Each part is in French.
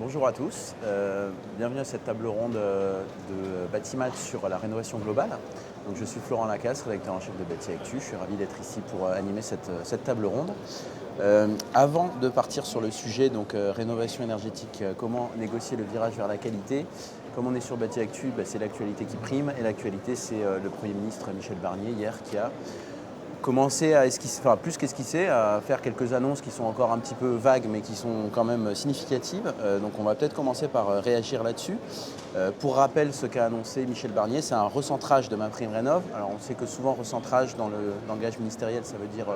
Bonjour à tous, bienvenue à cette table ronde de Batimat sur la rénovation globale. Donc, je suis Florent Lacasse, rédacteur en chef de Bati Actu. Je suis ravi d'être ici pour animer cette table ronde. Avant de partir sur le sujet, donc rénovation énergétique, comment négocier le virage vers la qualité, comme on est sur Bati Actu, c'est l'actualité qui prime. Et l'actualité, c'est le Premier ministre Michel Barnier hier qui a commencer à esquisser, enfin plus qu'esquisser, à faire quelques annonces qui sont encore un petit peu vagues mais qui sont quand même significatives. Donc on va peut-être commencer par réagir là-dessus. Pour rappel, ce qu'a annoncé Michel Barnier, c'est un recentrage de MaPrimeRénov'. Alors on sait que souvent recentrage dans le langage ministériel, ça veut dire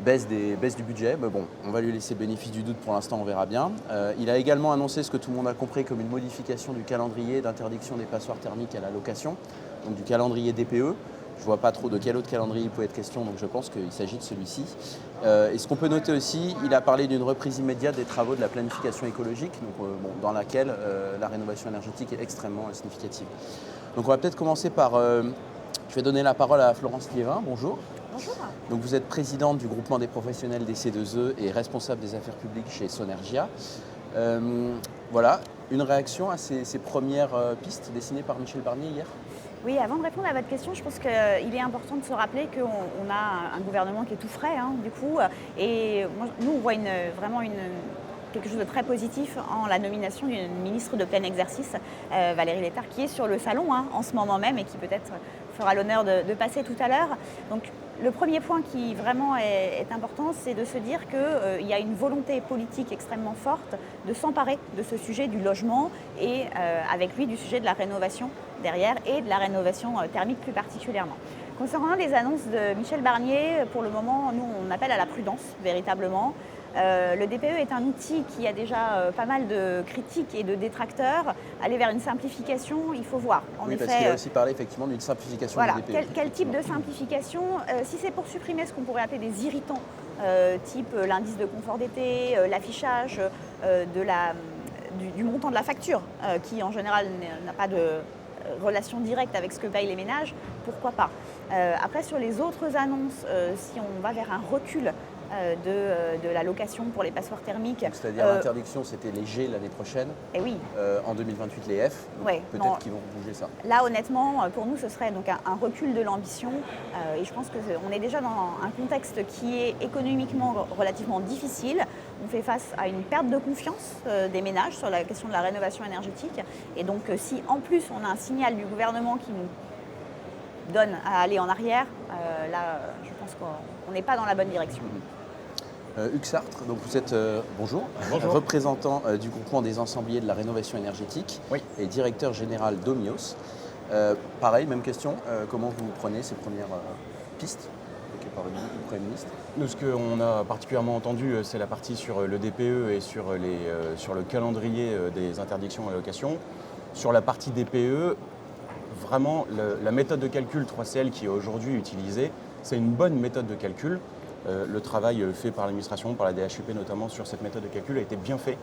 baisse du budget. Mais bon, on va lui laisser bénéfice du doute pour l'instant, on verra bien. Il a également annoncé ce que tout le monde a compris comme une modification du calendrier d'interdiction des passoires thermiques à la location, donc du calendrier DPE. Je ne vois pas trop de quel autre calendrier il peut être question, donc je pense qu'il s'agit de celui-ci. Et ce qu'on peut noter aussi, il a parlé d'une reprise immédiate des travaux de la planification écologique, dans laquelle la rénovation énergétique est extrêmement significative. Donc on va peut-être commencer par... je vais donner la parole à Florence Liévin. Bonjour. Bonjour. Donc vous êtes présidente du groupement des professionnels des C2E et responsable des affaires publiques chez Sonergia. Voilà, une réaction à ces premières pistes dessinées par Michel Barnier hier ? Oui, avant de répondre à votre question, je pense qu'il est important de se rappeler qu'on a un gouvernement qui est tout frais, du coup. Et nous, on voit quelque chose de très positif en la nomination d'une ministre de plein exercice, Valérie Létard, qui est sur le salon en ce moment même et qui peut-être fera l'honneur de passer tout à l'heure. Donc, le premier point qui vraiment est important, c'est de se dire qu'il y a une volonté politique extrêmement forte de s'emparer de ce sujet du logement et avec lui du sujet de la rénovation derrière et de la rénovation thermique plus particulièrement. Concernant les annonces de Michel Barnier, pour le moment, nous, on appelle à la prudence, véritablement. Le DPE est un outil qui a déjà pas mal de critiques et de détracteurs. Aller vers une simplification, il faut voir. Oui, parce qu'il a aussi parlé effectivement d'une simplification voilà, du DPE. Quel type de simplification Si c'est pour supprimer ce qu'on pourrait appeler des irritants, type l'indice de confort d'été, l'affichage du montant de la facture, qui en général n'a pas de relation directe avec ce que payent les ménages, pourquoi pas. Après, sur les autres annonces, si on va vers un recul de la location pour les passoires thermiques. C'est-à-dire l'interdiction, c'était les G l'année prochaine. Et oui. En 2028, les F. Ouais, peut-être qu'ils vont bouger ça. Là, honnêtement, pour nous, ce serait donc un recul de l'ambition. Et je pense qu'on est déjà dans un contexte qui est économiquement relativement difficile. On fait face à une perte de confiance des ménages sur la question de la rénovation énergétique. Et donc, si en plus, on a un signal du gouvernement qui nous donne à aller en arrière, là, je pense qu'on n'est pas dans la bonne direction. Hugues Sartre, donc vous êtes bonjour, représentant du groupement des ensembliers de la rénovation énergétique et directeur général d'Omios. Pareil, même question, comment vous prenez ces premières pistes évoquées par le Premier ministre ? Nous, ce qu'on a particulièrement entendu, c'est la partie sur le DPE et sur le calendrier des interdictions à la location. Sur la partie DPE, vraiment, la méthode de calcul 3CL qui est aujourd'hui utilisée, c'est une bonne méthode de calcul. Le travail fait par l'administration, par la DHUP notamment, sur cette méthode de calcul a été bien fait.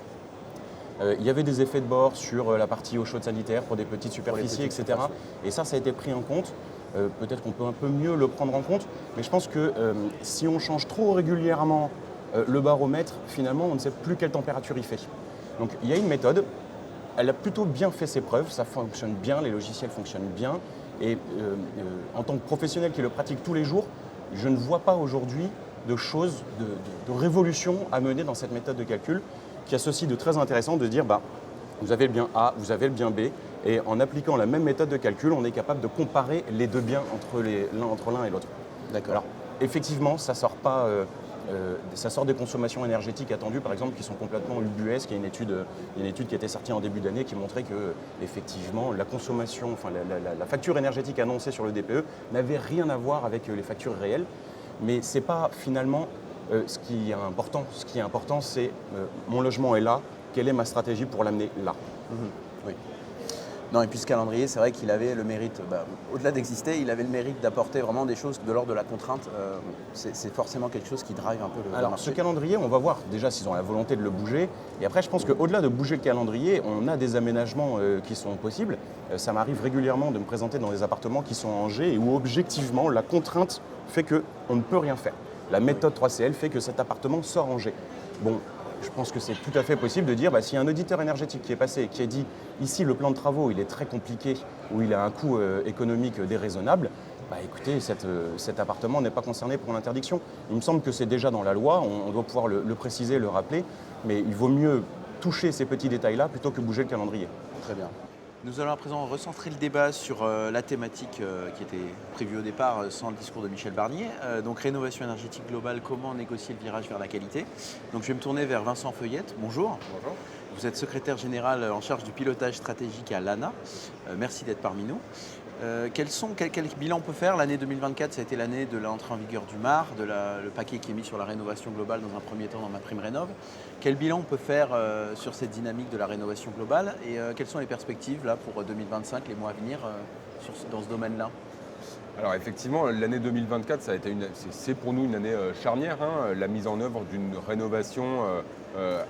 Il y avait des effets de bord sur la partie eau chaude sanitaire pour des petites superficies, etc. Et ça a été pris en compte. Peut-être qu'on peut un peu mieux le prendre en compte, mais je pense que si on change trop régulièrement le baromètre, finalement, on ne sait plus quelle température il fait. Donc il y a une méthode, elle a plutôt bien fait ses preuves, ça fonctionne bien, les logiciels fonctionnent bien. Et en tant que professionnel qui le pratique tous les jours, je ne vois pas aujourd'hui de choses, de révolution à mener dans cette méthode de calcul qui a ceci de très intéressant de dire vous avez le bien A, vous avez le bien B, et en appliquant la même méthode de calcul, on est capable de comparer les deux biens entre l'un et l'autre. D'accord. Alors, effectivement, ça sort des consommations énergétiques attendues, par exemple, qui sont complètement ubuesques. Il y a une étude qui était sortie en début d'année qui montrait que, effectivement, la consommation, la facture énergétique annoncée sur le DPE n'avait rien à voir avec les factures réelles. Mais ce n'est pas finalement ce qui est important. Ce qui est important, c'est mon logement est là, quelle est ma stratégie pour l'amener là. Oui. Non, et puis ce calendrier, c'est vrai qu'il avait le mérite, au-delà d'exister, il avait le mérite d'apporter vraiment des choses de l'ordre de la contrainte. C'est forcément quelque chose qui drive un peu le marché. Alors ce calendrier, on va voir déjà s'ils ont la volonté de le bouger. Et après, je pense qu'au-delà de bouger le calendrier, on a des aménagements qui sont possibles. Ça m'arrive régulièrement de me présenter dans des appartements qui sont en G et où objectivement, la contrainte fait qu'on ne peut rien faire. La méthode 3CL fait que cet appartement sort en G. Bon, je pense que c'est tout à fait possible de dire, s'il y a un auditeur énergétique qui est passé, qui a dit ici le plan de travaux il est très compliqué ou il a un coût économique déraisonnable, écoutez, cet appartement n'est pas concerné pour l'interdiction. Il me semble que c'est déjà dans la loi, on doit pouvoir le préciser, le rappeler, mais il vaut mieux toucher ces petits détails-là plutôt que bouger le calendrier. Très bien. Nous allons à présent recentrer le débat sur la thématique qui était prévue au départ sans le discours de Michel Barnier. Donc rénovation énergétique globale, comment négocier le virage vers la qualité. Donc je vais me tourner vers Vincent Feuillette. Bonjour. Bonjour. Vous êtes secrétaire général en charge du pilotage stratégique à l'ANA. Merci d'être parmi nous. Quel bilan on peut faire? L'année 2024, ça a été l'année de l'entrée en vigueur du MAR, le paquet qui est mis sur la rénovation globale dans un premier temps dans MaPrimeRénov'. Quel bilan on peut faire sur cette dynamique de la rénovation globale et quelles sont les perspectives là, pour 2025, les mois à venir dans ce domaine-là? Alors effectivement, l'année 2024, c'est pour nous une année charnière, la mise en œuvre d'une rénovation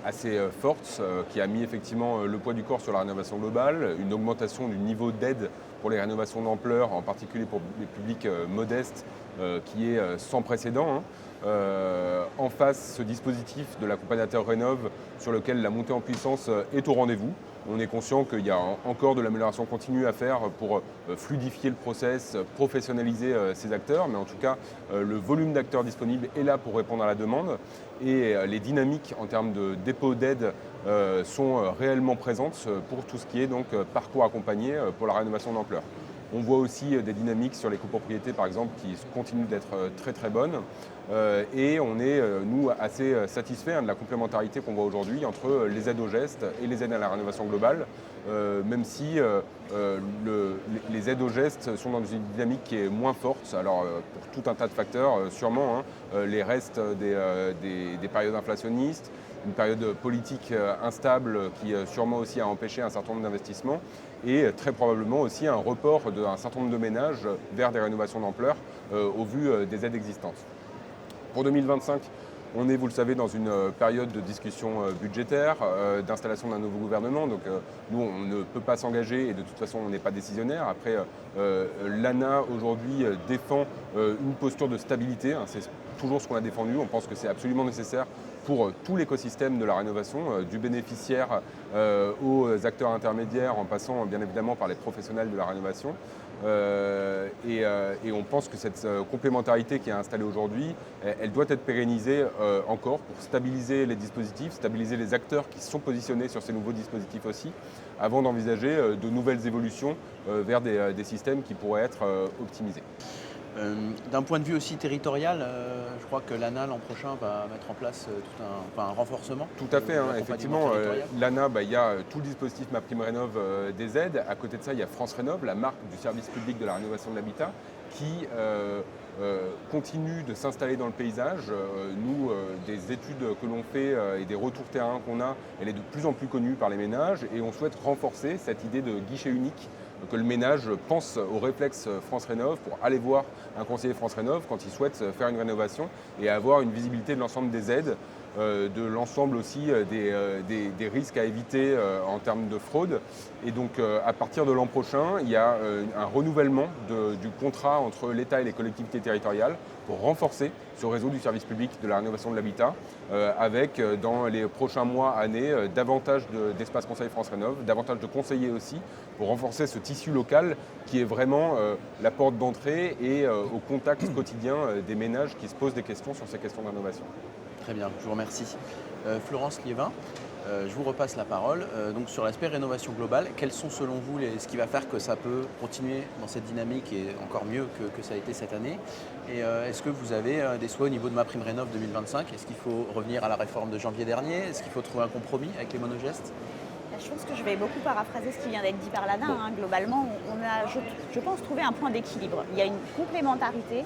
assez forte qui a mis effectivement le poids du corps sur la rénovation globale, une augmentation du niveau d'aide pour les rénovations d'ampleur, en particulier pour les publics modestes, qui est sans précédent. En face, ce dispositif de l'accompagnateur Rénov' sur lequel la montée en puissance est au rendez-vous. On est conscient qu'il y a encore de l'amélioration continue à faire pour fluidifier le process, professionnaliser ces acteurs, mais en tout cas, le volume d'acteurs disponibles est là pour répondre à la demande et les dynamiques en termes de dépôt d'aide sont réellement présentes pour tout ce qui est donc parcours accompagné pour la rénovation d'ampleur. On voit aussi des dynamiques sur les copropriétés, par exemple, qui continuent d'être très très bonnes. Et on est, nous, assez satisfaits de la complémentarité qu'on voit aujourd'hui entre les aides au geste et les aides à la rénovation globale, même si les aides au geste sont dans une dynamique qui est moins forte. Alors, pour tout un tas de facteurs, sûrement, les restes des périodes inflationnistes, une période politique instable qui sûrement aussi a empêché un certain nombre d'investissements et très probablement aussi un report d'un certain nombre de ménages vers des rénovations d'ampleur au vu des aides existantes. Pour 2025, on est, vous le savez, dans une période de discussion budgétaire, d'installation d'un nouveau gouvernement. Donc nous, on ne peut pas s'engager et de toute façon, on n'est pas décisionnaire. Après, l'ANA aujourd'hui défend une posture de stabilité. C'est toujours ce qu'on a défendu. On pense que c'est absolument nécessaire pour tout l'écosystème de la rénovation, du bénéficiaire aux acteurs intermédiaires, en passant bien évidemment par les professionnels de la rénovation. Et on pense que cette complémentarité qui est installée aujourd'hui, elle doit être pérennisée encore pour stabiliser les dispositifs, stabiliser les acteurs qui sont positionnés sur ces nouveaux dispositifs aussi, avant d'envisager de nouvelles évolutions vers des systèmes qui pourraient être optimisés. D'un point de vue aussi territorial, je crois que l'ANA l'an prochain va mettre en place un renforcement. Tout à fait, effectivement, l'ANA, il y a tout le dispositif MaPrimeRénov' des aides. À côté de ça, il y a France Rénov', la marque du service public de la rénovation de l'habitat, qui continue de s'installer dans le paysage. Nous, des études que l'on fait et des retours terrain qu'on a, elle est de plus en plus connue par les ménages et on souhaite renforcer cette idée de guichet unique, que le ménage pense au réflexe France Rénov' pour aller voir un conseiller France Rénov' quand il souhaite faire une rénovation et avoir une visibilité de l'ensemble des aides, de l'ensemble aussi des risques à éviter en termes de fraude. Et donc à partir de l'an prochain, il y a un renouvellement du contrat entre l'État et les collectivités territoriales pour renforcer ce réseau du service public de la rénovation de l'habitat avec dans les prochains mois, années, davantage d'espace conseil France Rénov', davantage de conseillers aussi pour renforcer ce tissu local qui est vraiment la porte d'entrée et au contact quotidien des ménages qui se posent des questions sur ces questions de rénovation. Très bien, je vous remercie. Florence Liévin, je vous repasse la parole. Donc sur l'aspect rénovation globale, quels sont selon vous ce qui va faire que ça peut continuer dans cette dynamique et encore mieux que ça a été cette année? Et est-ce que vous avez des souhaits au niveau de MaPrimeRénov' 2025? Est-ce qu'il faut revenir à la réforme de janvier dernier? Est-ce qu'il faut trouver un compromis avec les monogestes? Je pense que je vais beaucoup paraphraser ce qui vient d'être dit par l'ANA. Globalement, on a, je pense, trouvé un point d'équilibre. Il y a une complémentarité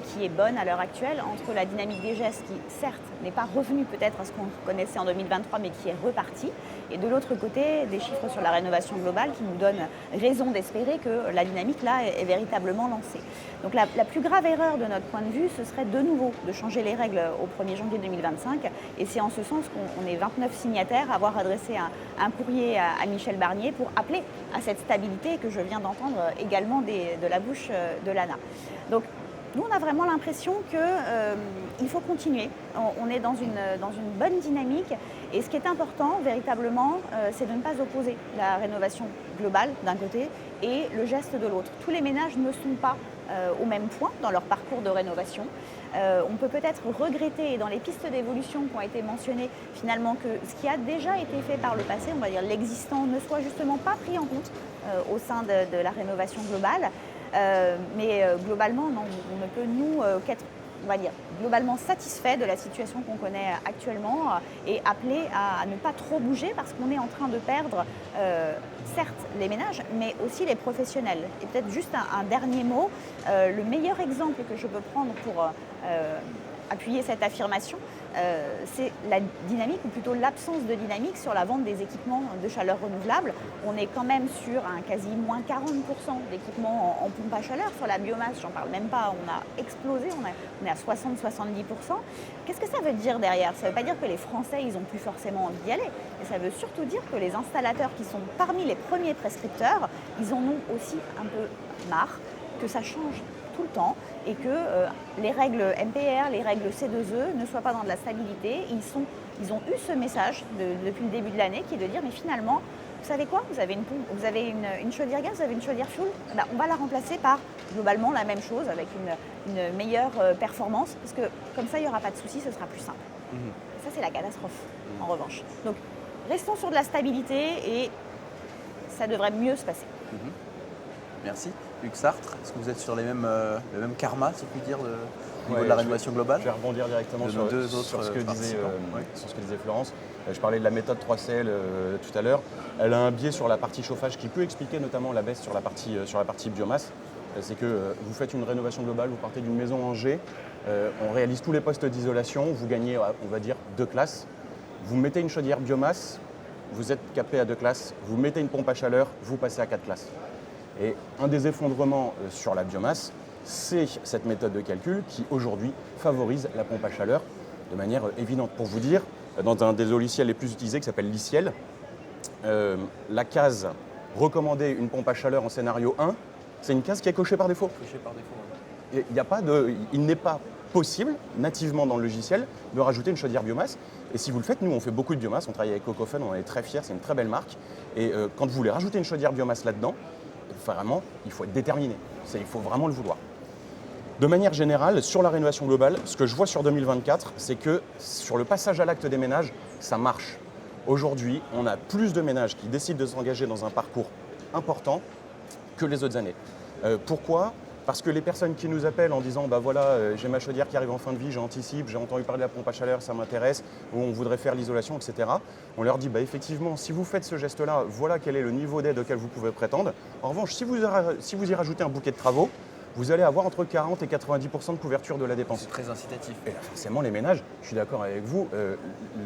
qui est bonne à l'heure actuelle entre la dynamique des gestes qui, certes, n'est pas revenue peut-être à ce qu'on connaissait en 2023, mais qui est repartie. Et de l'autre côté, des chiffres sur la rénovation globale qui nous donnent raison d'espérer que la dynamique là est véritablement lancée. Donc la plus grave erreur de notre point de vue, ce serait de nouveau de changer les règles au 1er janvier 2025. Et c'est en ce sens qu'on est 29 signataires à avoir adressé un courrier à Michel Barnier pour appeler à cette stabilité que je viens d'entendre également de la bouche de l'ANA. Donc Nous, on a vraiment l'impression qu'il faut continuer. On est dans une bonne dynamique. Et ce qui est important, véritablement, c'est de ne pas opposer la rénovation globale d'un côté et le geste de l'autre. Tous les ménages ne sont pas au même point dans leur parcours de rénovation. On peut peut-être regretter, dans les pistes d'évolution qui ont été mentionnées, finalement, que ce qui a déjà été fait par le passé, on va dire l'existant, ne soit justement pas pris en compte au sein de la rénovation globale. Mais globalement, non, on ne peut nous qu'être, on va dire, globalement satisfait de la situation qu'on connaît actuellement et appelé à ne pas trop bouger parce qu'on est en train de perdre, certes, les ménages, mais aussi les professionnels. Et peut-être juste un dernier mot, le meilleur exemple que je peux prendre pour appuyer cette affirmation, c'est la dynamique, ou plutôt l'absence de dynamique sur la vente des équipements de chaleur renouvelable. On est quand même sur un quasi moins 40% d'équipements en pompe à chaleur. Sur la biomasse, j'en parle même pas, on a explosé, on est à 60-70%. Qu'est-ce que ça veut dire derrière? Ça ne veut pas dire que les Français, ils n'ont plus forcément envie d'y aller. Mais ça veut surtout dire que les installateurs qui sont parmi les premiers prescripteurs, ils en ont aussi un peu marre que ça change tout le temps et que les règles MPR, les règles C2E ne soient pas dans de la stabilité. Ils ont eu ce message depuis le début de l'année qui est de dire mais finalement, vous savez quoi, vous avez une pompe, vous avez une chaudière gaz, vous avez une chaudière fuel, ben, on va la remplacer par globalement la même chose avec une meilleure performance parce que comme ça il n'y aura pas de souci, ce sera plus simple. Ça c'est la catastrophe en revanche. Donc restons sur de la stabilité et ça devrait mieux se passer. Merci. Hugues Sartre, est-ce que vous êtes sur le même karma, si je puis dire, au niveau de la rénovation globale? Je vais rebondir directement sur ce que disait Florence. Je parlais de la méthode 3CL tout à l'heure. Elle a un biais sur la partie chauffage qui peut expliquer notamment la baisse sur la partie biomasse. C'est que vous faites une rénovation globale, vous partez d'une maison en G, on réalise tous les postes d'isolation, vous gagnez, on va dire, 2 classes. Vous mettez une chaudière biomasse, vous êtes capé à 2 classes. Vous mettez une pompe à chaleur, vous passez à 4 classes. Et un des effondrements sur la biomasse, c'est cette méthode de calcul qui aujourd'hui favorise la pompe à chaleur de manière évidente. Pour vous dire, dans un des logiciels les plus utilisés qui s'appelle Liciel, la case recommander une pompe à chaleur en scénario 1, c'est une case qui est cochée par défaut. Il n'est pas possible, nativement dans le logiciel, de rajouter une chaudière biomasse. Et si vous le faites, nous on fait beaucoup de biomasse, on travaille avec Cocofun, on en est très fiers, c'est une très belle marque. Et quand vous voulez rajouter une chaudière biomasse là-dedans, vraiment, il faut être déterminé. Il faut vraiment le vouloir. De manière générale, sur la rénovation globale, ce que je vois sur 2024, c'est que sur le passage à l'acte des ménages, ça marche. Aujourd'hui, on a plus de ménages qui décident de s'engager dans un parcours important que les autres années. Pourquoi ? Parce que les personnes qui nous appellent en disant bah voilà, j'ai ma chaudière qui arrive en fin de vie, j'anticipe, j'ai entendu parler de la pompe à chaleur, ça m'intéresse, ou on voudrait faire l'isolation, etc. On leur dit bah effectivement, si vous faites ce geste-là, voilà quel est le niveau d'aide auquel vous pouvez prétendre. En revanche, si vous y rajoutez un bouquet de travaux, vous allez avoir entre 40 et 90% de couverture de la dépense. C'est très incitatif. Et là, forcément, les ménages, je suis d'accord avec vous,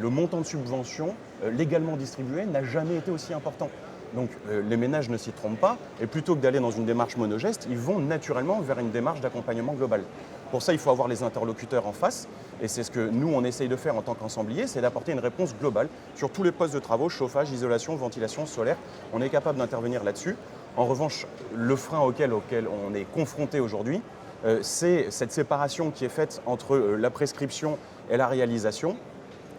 le montant de subvention légalement distribué n'a jamais été aussi important. Donc les ménages ne s'y trompent pas et plutôt que d'aller dans une démarche monogeste, ils vont naturellement vers une démarche d'accompagnement global. Pour ça, il faut avoir les interlocuteurs en face et c'est ce que nous, on essaye de faire en tant qu'ensemblier, c'est d'apporter une réponse globale sur tous les postes de travaux, chauffage, isolation, ventilation, solaire. On est capable d'intervenir là-dessus. En revanche, le frein auquel on est confronté aujourd'hui, c'est cette séparation qui est faite entre la prescription et la réalisation,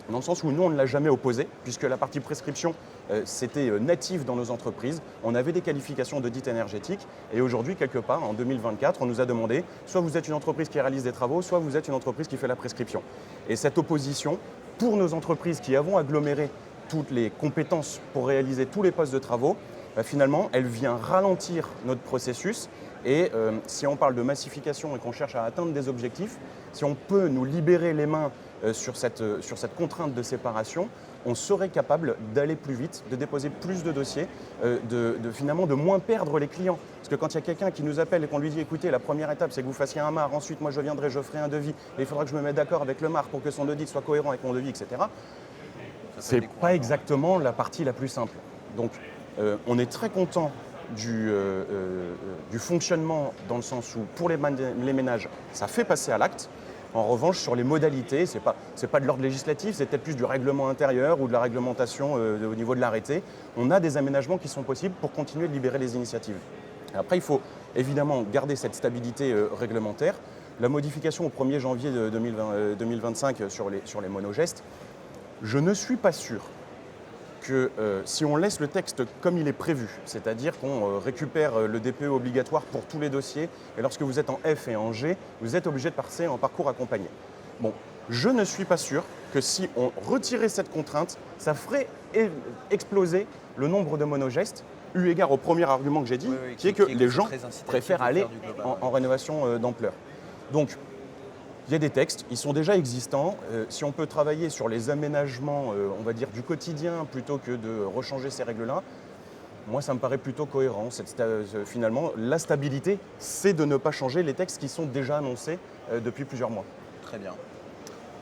dans le sens où nous, on ne l'a jamais opposé, puisque la partie prescription, c'était natif dans nos entreprises. On avait des qualifications d'audit énergétique et aujourd'hui, quelque part, en 2024, on nous a demandé soit vous êtes une entreprise qui réalise des travaux, soit vous êtes une entreprise qui fait la prescription. Et cette opposition, pour nos entreprises qui avons aggloméré toutes les compétences pour réaliser tous les postes de travaux, finalement, elle vient ralentir notre processus. Et si on parle de massification et qu'on cherche à atteindre des objectifs, si on peut nous libérer les mains sur cette contrainte de séparation, on serait capable d'aller plus vite, de déposer plus de dossiers, finalement de moins perdre les clients. Parce que quand il y a quelqu'un qui nous appelle et qu'on lui dit écoutez, la première étape c'est que vous fassiez un MAR, ensuite moi je viendrai, je ferai un devis, et il faudra que je me mette d'accord avec le MAR pour que son audit soit cohérent avec mon devis, etc. C'est pas exactement la partie la plus simple. Donc on est très content du fonctionnement dans le sens où pour les ménages, ça fait passer à l'acte. En revanche, sur les modalités, c'est pas de l'ordre législatif, c'est peut-être plus du règlement intérieur ou de la réglementation au niveau de l'arrêté. On a des aménagements qui sont possibles pour continuer de libérer les initiatives. Après, il faut évidemment garder cette stabilité réglementaire. la modification au 1er janvier 2025 sur les monogestes, je ne suis pas sûr que si on laisse le texte comme il est prévu, c'est-à-dire qu'on récupère le DPE obligatoire pour tous les dossiers, et lorsque vous êtes en F et en G, vous êtes obligé de passer en parcours accompagné. Bon, je ne suis pas sûr que si on retirait cette contrainte, ça ferait exploser le nombre de monogestes, eu égard au premier argument que j'ai dit, qui est que les gens préfèrent aller en rénovation d'ampleur. Donc, il y a des textes, ils sont déjà existants. Si on peut travailler sur les aménagements, on va dire, du quotidien, plutôt que de rechanger ces règles-là, moi, ça me paraît plutôt cohérent. Finalement, la stabilité, c'est de ne pas changer les textes qui sont déjà annoncés depuis plusieurs mois. Très bien.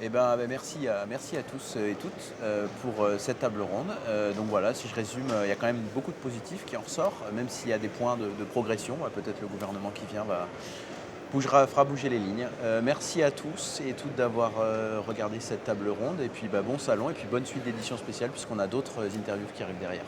Eh ben, merci à tous et toutes pour cette table ronde. Donc voilà, si je résume, il y a quand même beaucoup de positifs qui en ressort, même s'il y a des points de progression. Peut-être le gouvernement qui vient fera bouger les lignes. Merci à tous et toutes d'avoir regardé cette table ronde. Et puis bon salon et puis bonne suite d'éditions spéciales puisqu'on a d'autres interviews qui arrivent derrière.